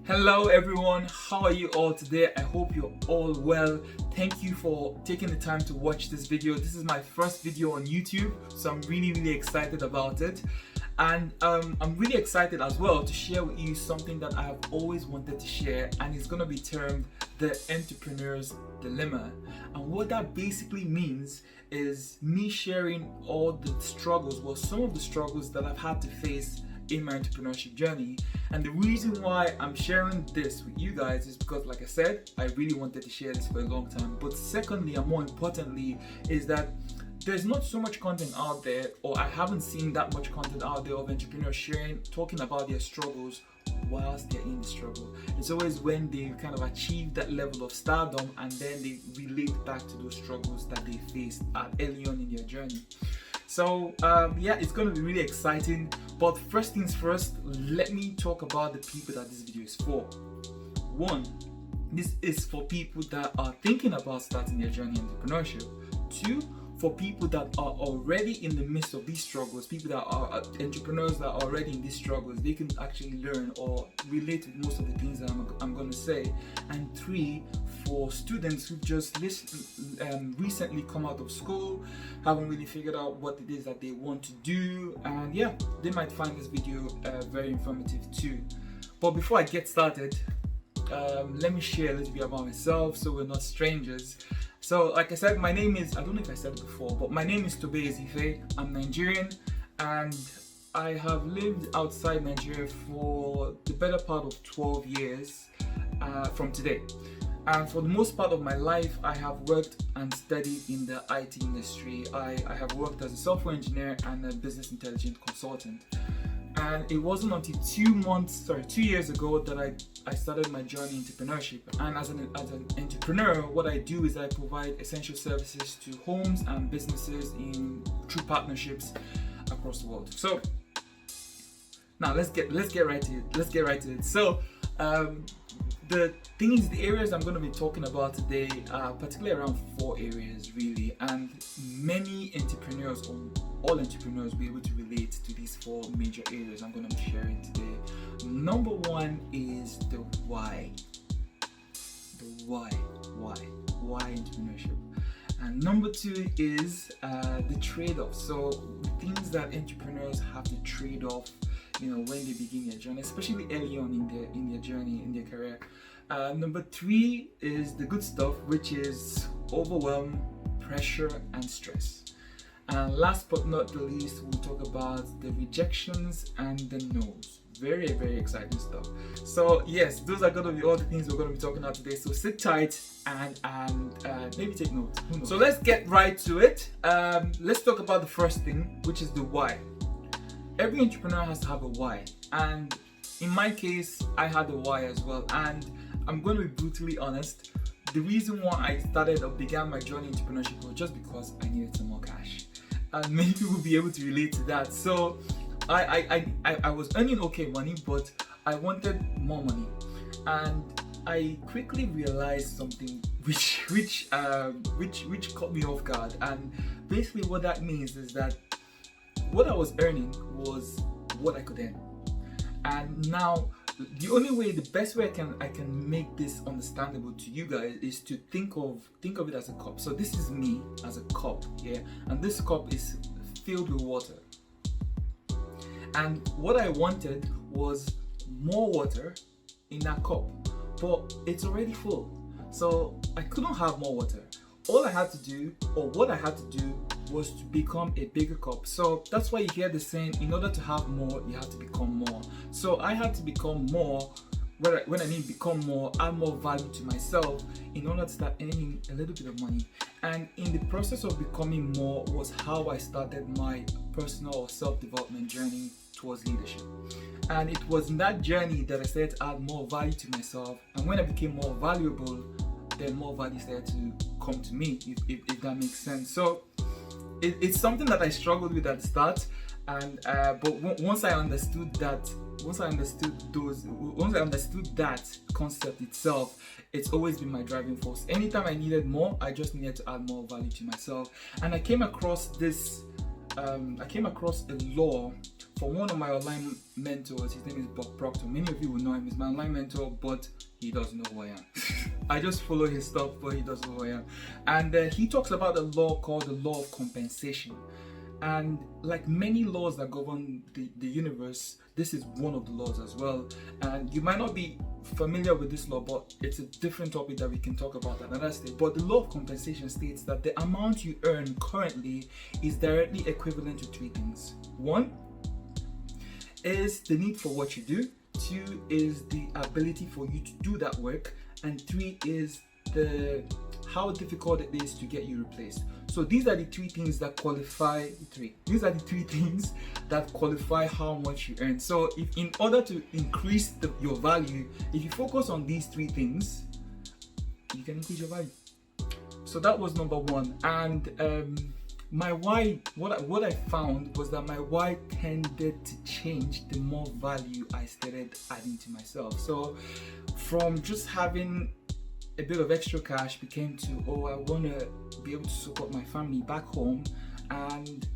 Hello everyone, how are you all today? I hope you're all well. Thank you for taking the time to watch this video. This is my first video on YouTube, so I'm really excited about it. And I'm really excited as well to share with you something that I have always wanted to share, and it's going to be termed the entrepreneur's dilemma. And what that basically means is me sharing all the struggles, well, some of the struggles that I've had to face in my entrepreneurship journey. And the reason why I'm sharing this with you guys is because, like I said, I really wanted to share this for a long time. But secondly, and more importantly, is that there's not so much content out there, or I haven't seen that much content out there of entrepreneurs sharing, talking about their struggles whilst they're in the struggle. It's always when they kind of achieve that level of stardom and then they relate back to those struggles that they faced early on in their journey. So yeah, it's going to be really exciting. But first things first, let me talk about the people that this video is for. One, this is for people that are thinking about starting their journey in entrepreneurship. Two, for people that are already in the midst of these struggles, people that are entrepreneurs that are already in these struggles, they can actually learn or relate with most of the things that I'm going to say. And three, for students who've just recently come out of school, haven't really figured out what it is that they want to do, and yeah, they might find this video very informative too. But before I get started, let me share a little bit about myself so we're not strangers. So like I said, my name is, I don't know if I said it before, but my name is Tobe Ezife. I'm Nigerian, and I have lived outside Nigeria for the better part of 12 years from today. And for the most part of my life, I have worked and studied in the IT industry. I have worked as a software engineer and a business intelligence consultant. And it wasn't until 2 years ago that I started my journey in entrepreneurship. And as an entrepreneur, what I do is I provide essential services to homes and businesses through partnerships across the world. So now let's get right to it. So the areas I'm going to be talking about today are particularly around 4 areas really, and many entrepreneurs, or all entrepreneurs, will be able to relate to these 4 major areas I'm going to be sharing today. Number 1 is the why. The why entrepreneurship. And number 2 is the trade-off. So things that entrepreneurs have to trade off, when they begin their journey, especially early on in their journey, in their career. Number 3 is the good stuff, which is overwhelm, pressure, and stress. And last but not the least, we'll talk about the rejections and the no's. Very exciting stuff. So yes, those are going to be all the things we're going to be talking about today. So sit tight and maybe take notes. So let's get right to it. Let's talk about the first thing, which is the why. Every entrepreneur has to have a why, and in my case, I had a why as well. And I'm going to be brutally honest. The reason why I started or began my journey in entrepreneurship was just because I needed some more cash, and many people will be able to relate to that. So I was earning okay money, but I wanted more money, and I quickly realized something which caught me off guard. And basically, what that means is that what I was earning was what I could earn. And now the best way I can make this understandable to you guys is to think of it as a cup. So this is me as a cup, yeah, and this cup is filled with water. And what I wanted was more water in that cup, but it's already full. So I couldn't have more water. All I had to do, or what I had to do, was to become a bigger cup. So that's why you hear the saying, in order to have more, you have to become more. So I had to become more. When I mean become more, add more value to myself in order to start earning a little bit of money. And in the process of becoming more was how I started my personal or self-development journey towards leadership. And it was in that journey that I started to add more value to myself. And when I became more valuable, then more value started to come to me, if that makes sense. So it's something that I struggled with at the start, and but once I understood that concept itself, it's always been my driving force. Anytime I needed more, I just needed to add more value to myself. And I came across this I came across a law from one of my online mentors. His name is Bob Proctor. Many of you will know him. He's my online mentor, but he doesn't know who I am. I just follow his stuff, but he doesn't know who I am. And he talks about a law called the law of compensation. And like many laws that govern the universe, this is one of the laws as well. And you might not be familiar with this law, but it's a different topic that we can talk about at another stage. But the law of compensation states that the amount you earn currently is directly equivalent to three things. One is the need for what you do. Two is the ability for you to do that work. And three is how difficult it is to get you replaced. So these are the three things that qualify. These are the three things that qualify how much you earn. So if in order to increase your value, if you focus on these three things, you can increase your value. So that was number one. And my why, what I found was that my why tended to change the more value I started adding to myself. So from just having a bit of extra cash became to, I want to be able to support my family back home, and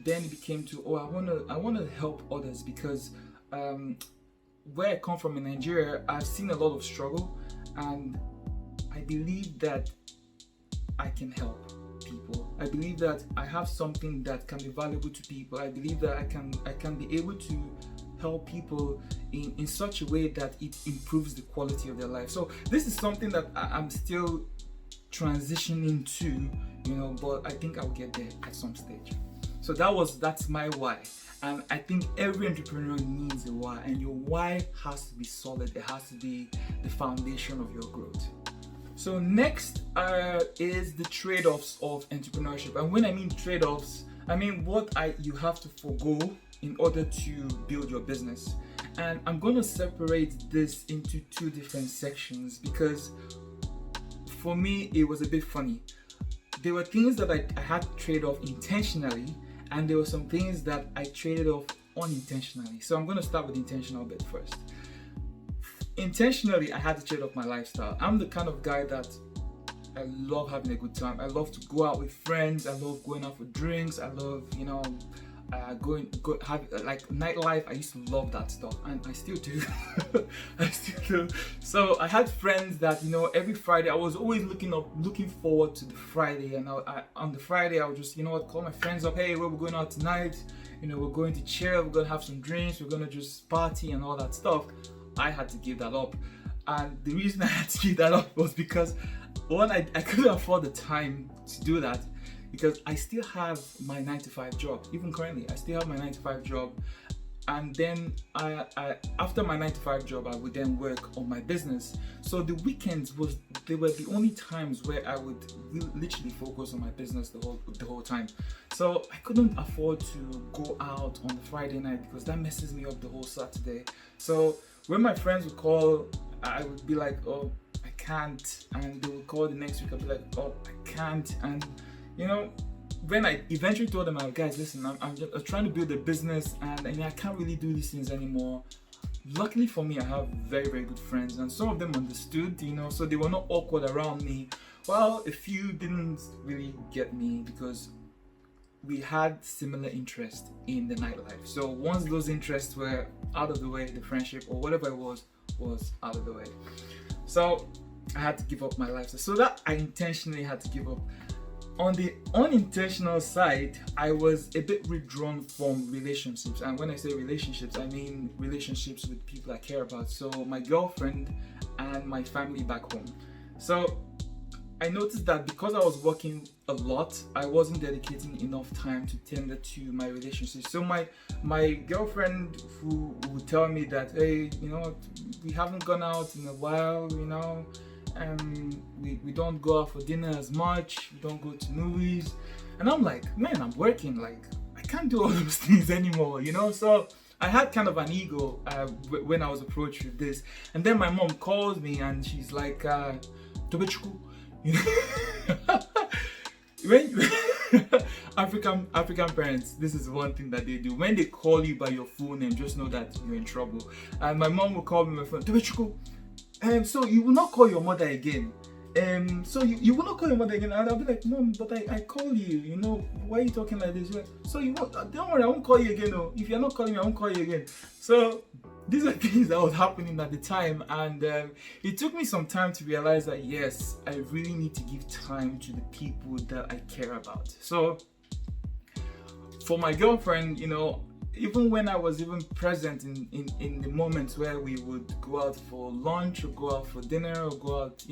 then it became to, I want to help others, because where I come from in Nigeria, I've seen a lot of struggle, and I believe that I can help people. I believe that I have something that can be valuable to people. I believe that I can be able to help people in such a way that it improves the quality of their life. So this is something that I'm still transitioning to, but I think I'll get there at some stage. So that's my why. And I think every entrepreneur needs a why, and your why has to be solid. It has to be the foundation of your growth. So next is the trade-offs of entrepreneurship. And when I mean trade-offs, I mean what you have to forego in order to build your business. And I'm going to separate this into two different sections, because for me it was a bit funny. There were things that I had to trade off intentionally, and there were some things that I traded off unintentionally. So I'm going to start with the intentional bit first. Intentionally, I had to trade off my lifestyle. I'm the kind of guy that I love having a good time. I love to go out with friends. I love going out for drinks. I love, have like nightlife. I used to love that stuff, and I still do. I still do. So I had friends that, every Friday I was always looking forward to the Friday, and on the Friday I would just, call my friends up. Hey, where we're going out tonight? We're going to chill. We're gonna have some drinks. We're gonna just party and all that stuff. I had to give that up, and the reason I had to give that up was because one, I couldn't afford the time to do that, because I still have my 9-to-5 job. Even currently, I still have my 9-to-5 job, and then I after my 9-to-5 job, I would then work on my business. So the weekends they were the only times where I would literally focus on my business the whole time. So I couldn't afford to go out on the Friday night, because that messes me up the whole Saturday. So when my friends would call, I would be like, oh, I can't, and they would call the next week. I'd be like, oh, I can't. And when I eventually told them, guys, listen, I'm just trying to build a business, and I can't really do these things anymore. Luckily for me, I have very, very good friends, and some of them understood, so they were not awkward around me. Well, a few didn't really get me, because we had similar interest in the nightlife. So once those interests were out of the way, the friendship or whatever it was out of the way. So I had to give up my lifestyle. So that I intentionally had to give up. On the unintentional side, I was a bit withdrawn from relationships. And when I say relationships, I mean relationships with people I care about. So my girlfriend and my family back home. So I noticed that because I was working a lot, I wasn't dedicating enough time to tender to my relationship. So my girlfriend, who would tell me that, hey, we haven't gone out in a while, we don't go out for dinner as much, we don't go to movies. And I'm like, man, I'm working, like I can't do all those things anymore, So I had kind of an ego when I was approached with this. And then my mom calls me and she's like, Tobechuku. When African parents, this is one thing that they do. When they call you by your full name, just know that you're in trouble. And my mom will call me my phone, Tobechuku. So you will not call your mother again. So you will not call your mother again, and I'll be like, Mom, but I call you, why are you talking like this? Like, so you won't, don't worry, I won't call you again. No, if you're not calling me, I won't call you again. So these are things that was happening at the time, and it took me some time to realize that yes, I really need to give time to the people that I care about. So for my girlfriend, even when I was even present in the moments where we would go out for lunch or go out for dinner or go out,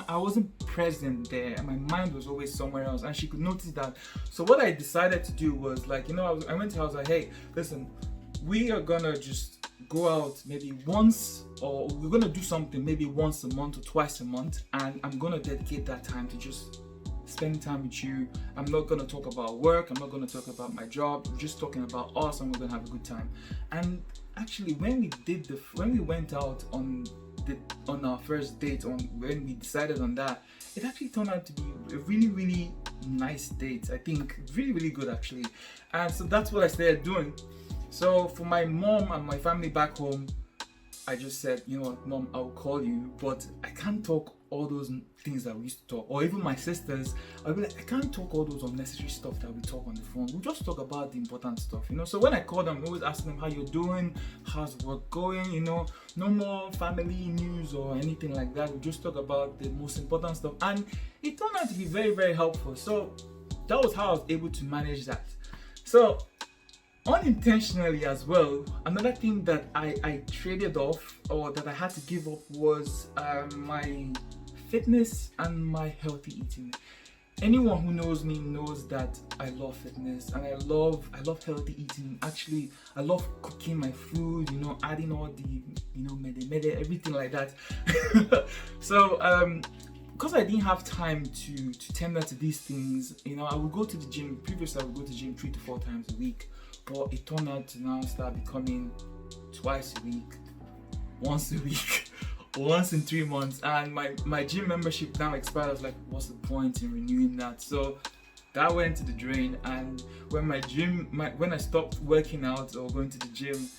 I wasn't present there, and my mind was always somewhere else, and she could notice that. So what I decided to do was like, I went to her, I was like, hey, listen, we are gonna just go out maybe once, or we're gonna do something maybe once a month or twice a month, and I'm gonna dedicate that time to just spending time with you. I'm not going to talk about work, I'm not going to talk about my job, we're just talking about us, and we're going to have a good time. And actually when we went out on our first date, when we decided on that, it actually turned out to be a really, really nice date. I think really, really good actually. And so that's what I started doing. So for my mom and my family back home, I just said, Mom, I'll call you, but I can't talk all those things that we used to talk. Or even my sisters, I'll be like, I can't talk all those unnecessary stuff that we talk on the phone. We'll just talk about the important stuff, So when I call them, I always ask them how you're doing, how's work going, no more family news or anything like that. We just talk about the most important stuff. And it turned out to be very, very helpful. So that was how I was able to manage that. So unintentionally as well, another thing that I traded off, or that I had to give up, was my fitness and my healthy eating. Anyone who knows me knows that I love fitness and I love healthy eating. Actually, I love cooking my food, adding all the mede, everything like that. So because I didn't have time to tender to these things, I would go to the gym. Previously I would go to the gym 3 to 4 times a week, but it turned out to now start becoming twice a week, once a week, once in 3 months, and my gym membership now expired. I was like, what's the point in renewing that? So that went to the drain. And when when I stopped working out or going to the gym,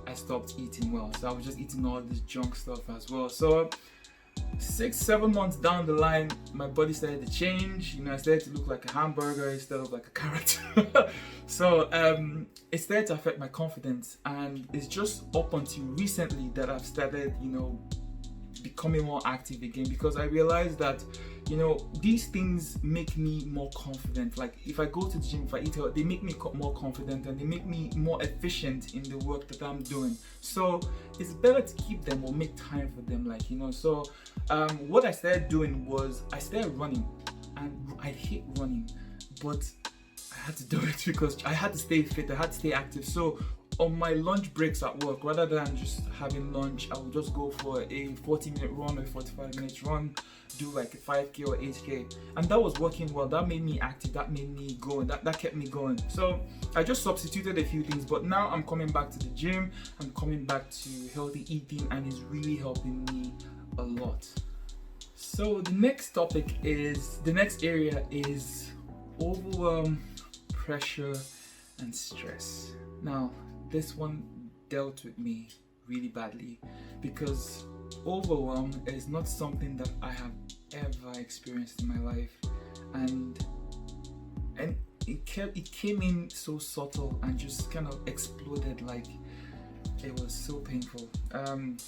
I stopped eating well. So I was just eating all this junk stuff as well. So 6-7 months down the line, my body started to change. I started to look like a hamburger instead of like a carrot. So it started to affect my confidence, and it's just up until recently that I've started becoming more active again, because I realized that these things make me more confident. Like if I go to the gym, if I eat healthy, they make me more confident, and they make me more efficient in the work that I'm doing. So it's better to keep them or make time for them, So what I started doing was I started running, and I hate running, but I had to do it because I had to stay fit, I had to stay active. So on my lunch breaks at work, rather than just having lunch, I would just go for a 40-minute run or 45-minute run, do like a 5k or 8k, and that was working well. That made me active, that made me going, that kept me going. So I just substituted a few things, but now I'm coming back to the gym, I'm coming back to healthy eating, and it's really helping me a lot. So the next area is overwhelm, pressure, and stress. Now this one dealt with me really badly, because overwhelm is not something that I have ever experienced in my life, and it came in so subtle and just kind of exploded. Like, it was so painful. And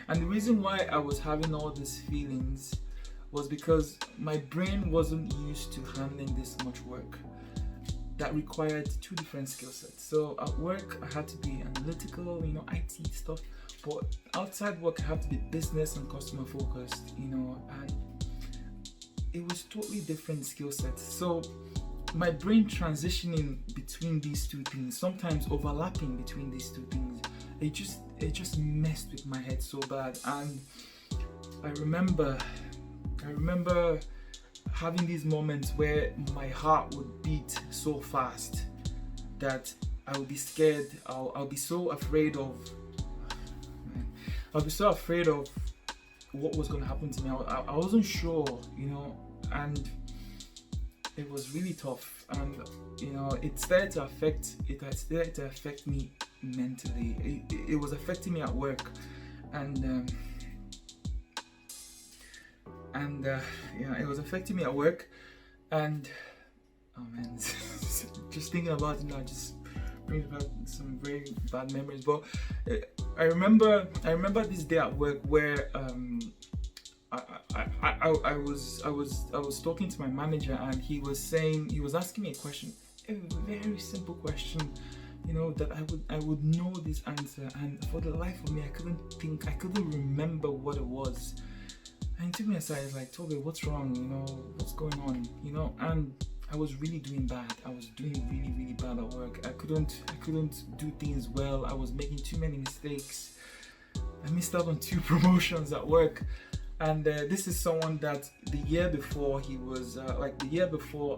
the reason why I was having all these feelings was because my brain wasn't used to handling this much work that required 2 different skill sets. So at work, I had to be analytical, IT stuff, but outside work, I had to be business and customer focused, and it was totally different skill sets. So my brain transitioning between these 2 things, sometimes overlapping between these 2 things, it just messed with my head so bad. And I remember having these moments where my heart would beat so fast that I would be scared. I'll be so afraid of what was going to happen to me. I wasn't sure, and it was really tough. And it started to affect me mentally. It was affecting me at work, and and yeah, it was affecting me at work. And oh man, just thinking about it now just brings back some very bad memories. But I remember this day at work where I was talking to my manager, and he was asking me a question, a very simple question, that I would know this answer, and for the life of me I couldn't remember what it was. And he took me aside. He's like, "Toby, what's wrong? What's going on?" And I was really doing bad. I was doing really, really bad at work. I couldn't do things well. I was making too many mistakes. I missed out on 2 promotions at work. And this is someone that the year before I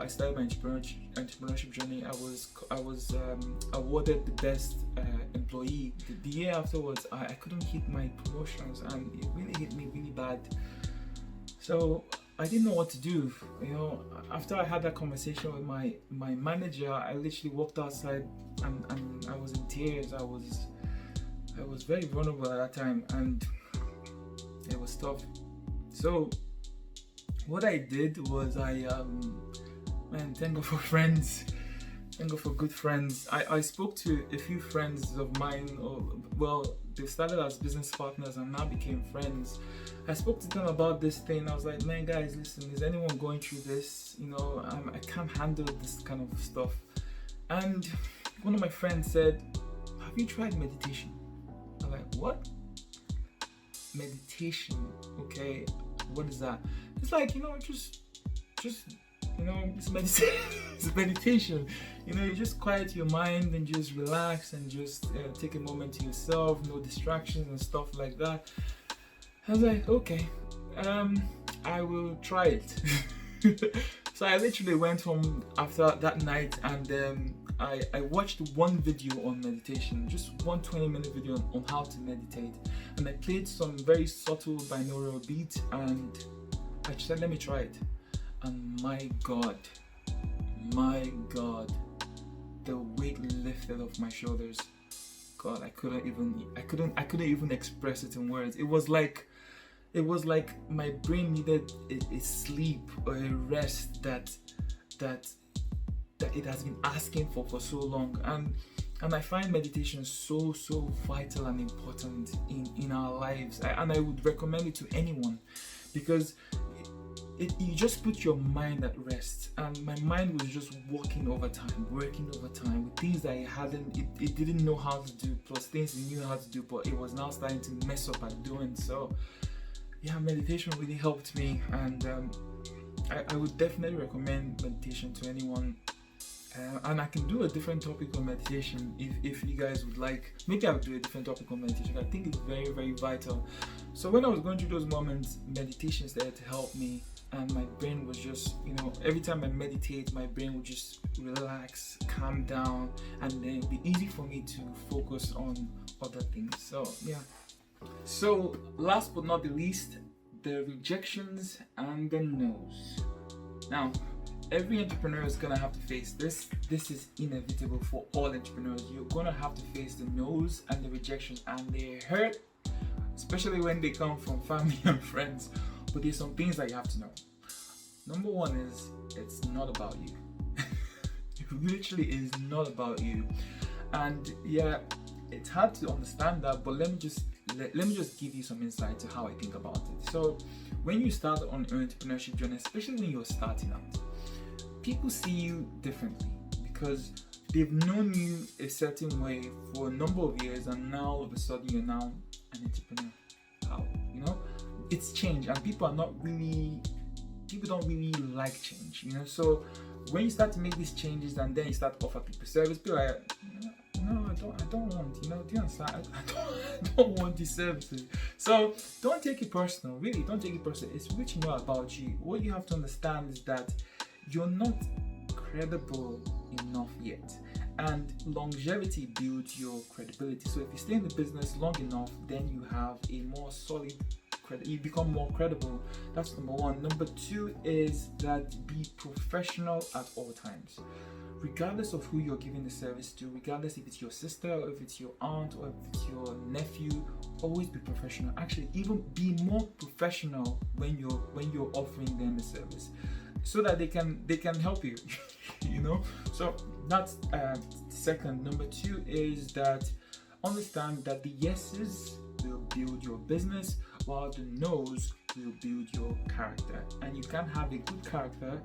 started my entrepreneurship journey, I was awarded the best employee. The year afterwards, I couldn't hit my promotions, and it really hit me really bad. So I didn't know what to do. After I had that conversation with my manager, I literally walked outside, and I was in tears. I was very vulnerable at that time, and it was tough. So what I did was thank God for friends. Thank God for good friends. I spoke to a few friends of mine. They started as business partners and now became friends. I spoke to them about this thing. I was like, "Man, guys, listen, is anyone going through this? I can't handle this kind of stuff." And one of my friends said, "Have you tried meditation?" I'm like, "What? Meditation? Okay, what is that?" It's like, it's meditation. It's meditation. You just quiet your mind and just relax and just take a moment to yourself, no distractions and stuff like that. I was like, okay, I will try it. So I literally went home after that night, and I watched one video on meditation, just one 20-minute video on how to meditate, and I played some very subtle binaural beat, and I just said, let me try it. And my God, the weight lifted off my shoulders. God, I couldn't even express it in words. It was like my brain needed a sleep or a rest that it has been asking for so long. And I find meditation so vital and important in our lives. And I would recommend it to anyone, because you just put your mind at rest. And my mind was just working overtime with things that it didn't know how to do, plus things it knew how to do, but it was now starting to mess up at doing. So yeah, meditation really helped me, and I would definitely recommend meditation to anyone. And I can do a different topic on meditation if you guys would like. Maybe I'll do a different topic on meditation. I think it's very, very vital. So when I was going through those moments, meditation started to help me, and my brain was just, every time I meditate, my brain would just relax, calm down, and then it'd be easy for me to focus on other things. So yeah. So last but not the least, the rejections and the no's. Now, every entrepreneur is gonna have to face this. This is inevitable for all entrepreneurs. You're gonna have to face the no's and the rejections, and they hurt, especially when they come from family and friends. But there's some things that you have to know. Number one is, it's not about you. It literally is not about you. And yeah, it's hard to understand that, but let me just give you some insight to how I think about it. So when you start on your entrepreneurship journey, especially when you're starting out, people see you differently because they've known you a certain way for a number of years, and now all of a sudden you're now an entrepreneur. How? It's change, and people don't really like change. So when you start to make these changes and then you start to offer people service, people are like, no, I don't want, do you understand? I don't want these services. So don't take it personal, really, don't take it personal. It's really not about you. What you have to understand is that you're not credible enough yet. And longevity builds your credibility. So if you stay in the business long enough, then you have a more solid you become more credible. That's number one. Number two is that be professional at all times, regardless of who you're giving the service to, regardless if it's your sister or if it's your aunt or if it's your nephew, always be professional. Actually, even be more professional when you're offering them a service, so that they can help you. You know. So that's second. Number two is that understand that the yeses will build your business, while the no's will build your character. And you can't have a good character.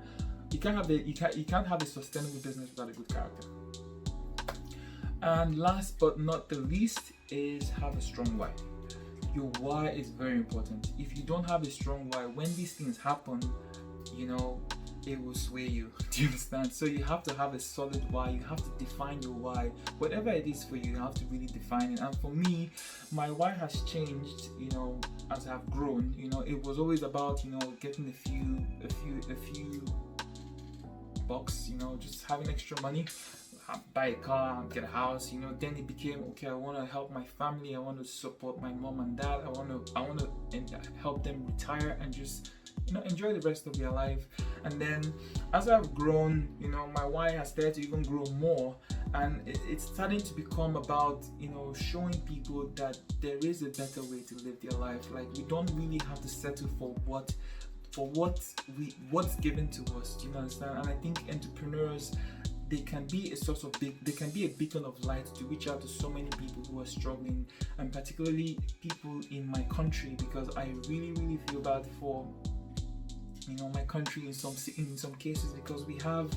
You can't have a sustainable business without a good character. And last but not the least is have a strong why. Your why is very important. If you don't have a strong why, when these things happen, you know, it will sway you. Do you understand? So you have to have a solid why. You have to define your why. Whatever it is for you, you have to really define it. And for me, my why has changed, you know, as I've grown. You know, it was always about, you know, getting a few bucks, you know, just having extra money, buy a car, get a house, you know. Then it became, okay, I want to help my family, I want to support my mom and dad, I want to help them retire and just, you know, enjoy the rest of their life. And then as I've grown, you know, my why has started to even grow more, and it's starting to become about, you know, showing people that there is a better way to live their life. Like, we don't really have to settle for what's given to us. Do you understand? And I think entrepreneurs, they can be a beacon of light to reach out to so many people who are struggling, and particularly people in my country, because I really feel bad for, you know, my country in some cases, because we have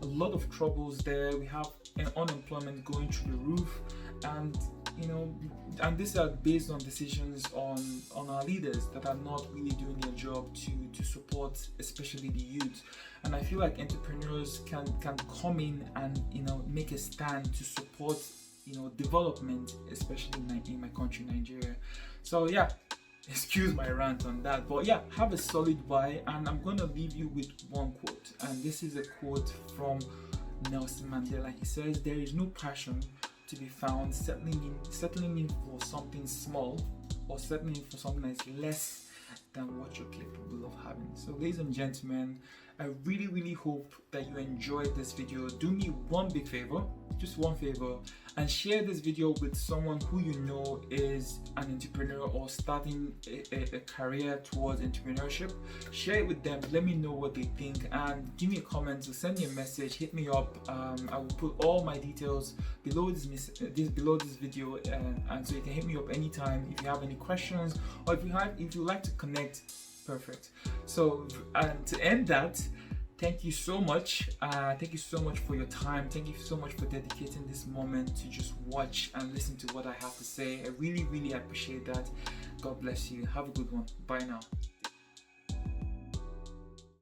a lot of troubles there. We have an unemployment going through the roof, and you know, and these are based on decisions on our leaders that are not really doing their job to support especially the youth. And I feel like entrepreneurs can come in and, you know, make a stand to support, you know, development, especially in my country, Nigeria. So yeah, excuse my rant on that, but yeah, have a solid why. And I'm going to leave you with one quote, and this is a quote from Nelson Mandela. He says, "There is no passion to be found settling in for something small, or settling in for something that's less than what you're capable of having." So ladies and gentlemen, I really hope that you enjoyed this video. Do me one big favor, just one favor, and share this video with someone who you know is an entrepreneur or starting a career towards entrepreneurship. Share it with them. Let me know what they think, and give me a comment, or send me a message, hit me up. I will put all my details below this video, and so you can hit me up anytime if you have any questions, or if you like to connect. Perfect. So, and to end that, thank you so much. Thank you so much for your time. Thank you so much for dedicating this moment to just watch and listen to what I have to say. I really appreciate that. God bless you. Have a good one. Bye now.